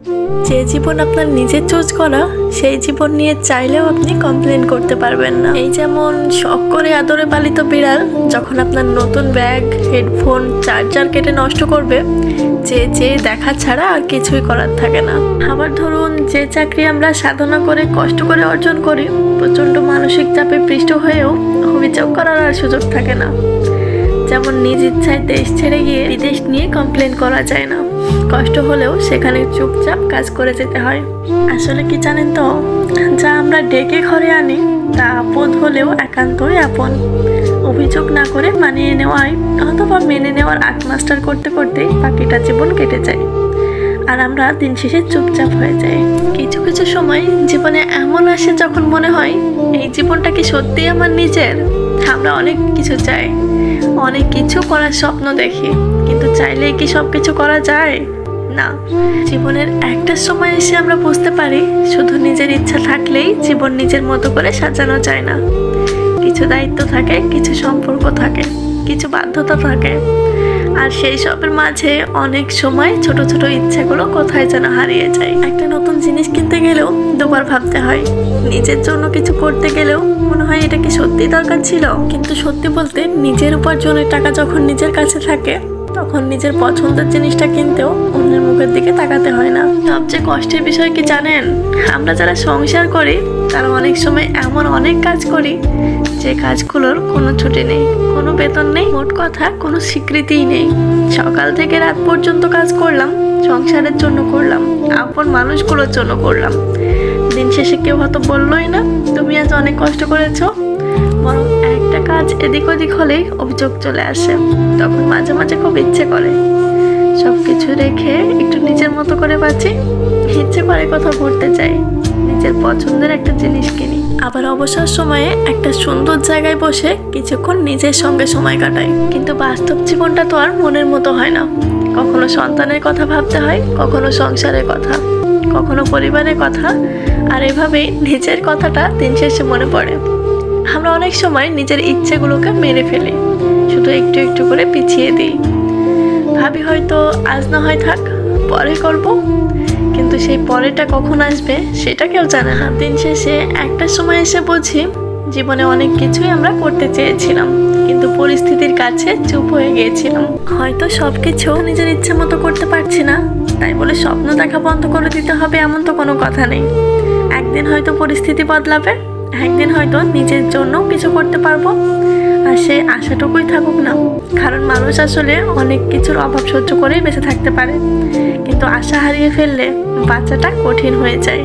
যে জীবন আপনার নিজের চুজ করা, সেই জীবন নিয়ে চাইলেও আপনি কমপ্লেন করতে পারবেন না। এই যেমন শখ করে আদরে পালিত বিড়াল যখন আপনার নতুন ব্যাগ, হেডফোন, চার্জার কেটে নষ্ট করবে, যে দেখা ছাড়া আর কিছুই করার থাকে না। আবার ধরুন, যে চাকরি আমরা সাধনা করে কষ্ট করে অর্জন করি, প্রচণ্ড মানসিক চাপে পৃষ্ঠ হয়েও অভিযোগ করার আর সুযোগ থাকে না। যেমন নিজ ইচ্ছায় দেশ ছেড়ে গিয়ে বিদেশ নিয়ে কমপ্লেন করা যায় না, কষ্ট হলেও সেখানে চুপচাপ কাজ করে যেতে হয়। আসলে কি জানেন তো, যা আমরা ডেকে ঘরে আনি তা আপদ হলেও একান্তই আপন। অভিযোগ না করে মানিয়ে নেওয়াই অথবা মেনে নেওয়ার মাস্টার করতে করতেই বাকিটা জীবন কেটে যায়, আর আমরা দিন শেষে চুপচাপ হয়ে যাই। কিছু কিছু সময় জীবনে এমন আসে যখন মনে হয় এই জীবনটা কি সত্যিই আমার নিজের। আমরা অনেক কিছু চাই, অনেক কিছু করার স্বপ্ন দেখি, কিন্তু চাইলেই কি সব কিছু করা যায়? না। জীবনের একটা সময় এসে আমরা বুঝতে পারি, শুধু নিজের ইচ্ছা থাকলেই জীবন নিজের মতো করে সাজানো যায় না। কিছু দায়িত্ব থাকে, কিছু সম্পর্ক থাকে, কিছু বাধ্যতা থাকে, আর সেই সবের মাঝে অনেক সময় ছোট ছোট ইচ্ছাগুলো কোথায় যেন হারিয়ে যায়। একটা নতুন জিনিস কিনতে গেলেও দুবার ভাবতে হয়, নিজের জন্য কিছু করতে গেলেও মনে হয় এটা কি সত্যি দরকার ছিল। কিন্তু সত্যি বলতে, নিজের উপার্জনের টাকা যখন নিজের কাছে থাকে, তখন নিজের পছন্দের জিনিসটা কিনতেও অন্যের মুখের দিকে তাকাতে হয় না। সবচেয়ে কষ্টের বিষয় কি জানেন, আমরা যারা সংসার করি তারা অনেক সময় এমন অনেক কাজ করি যে কাজগুলোর কোনো ছুটি নেই, কোনো বেতন নেই, মোট কথা কোনো স্বীকৃতিই নেই। সকাল থেকে রাত পর্যন্ত কাজ করলাম, সংসারের জন্য করলাম, আপন মানুষগুলোর জন্য করলাম। দিন শেষে কেউ হয়তো বললোই না তুমি আজ অনেক কষ্ট করেছো, বরং একটা কাজ এদিক ওদিক হলেই অভিযোগ চলে আসে। তখন মাঝে মাঝে খুব ইচ্ছে করে সবকিছু রেখে একটু নিজের মতো করে বাঁচি, ইচ্ছে করে কোথাও ঘুরতে যাই, নিজের পছন্দের একটা জিনিস কিনি, আবার অবসর সময়ে একটা সুন্দর জায়গায় বসে কিছুক্ষণ নিজের সঙ্গে সময় কাটাই। কিন্তু বাস্তব জীবনটা তো আর মনের মতো হয় না। কখনো সন্তানের কথা ভাবতে হয়, কখনো সংসারের কথা, কখনো পরিবারের কথা, আর এভাবেই নিজের কথাটা দিন শেষে মনে পড়ে। আমরা অনেক সময় নিজের ইচ্ছেগুলোকে মেরে ফেলি, শুধু একটু একটু করে পিছিয়ে দিই। ভাবি হয়তো আজ না হয় থাক, পরে করব, কিন্তু সেই পরেটা কখন আসবে সেটা কেউ জানে না। দিন শেষে একটা সময় এসে বুঝি, জীবনে অনেক কিছুই আমরা করতে চেয়েছিলাম, কিন্তু পরিস্থিতির কাছে চুপ হয়ে গিয়েছিলাম। হয়তো সবকিছু নিজের ইচ্ছে মতো করতে পারছি না, তাই বলে স্বপ্ন দেখা বন্ধ করে দিতে হবে এমন তো কোনো কথা নেই। একদিন হয়তো পরিস্থিতি বদলাবে, একদিন হয়তো নিজের জন্য কিছু করতে পারবো, আর সেই আশাটুকুই থাকুক না। কারণ মানুষ আসলে অনেক কিছুর অভাব সহ্য করেই বেঁচে থাকতে পারে, কিন্তু আশা হারিয়ে ফেললে বাঁচাটা কঠিন হয়ে যায়।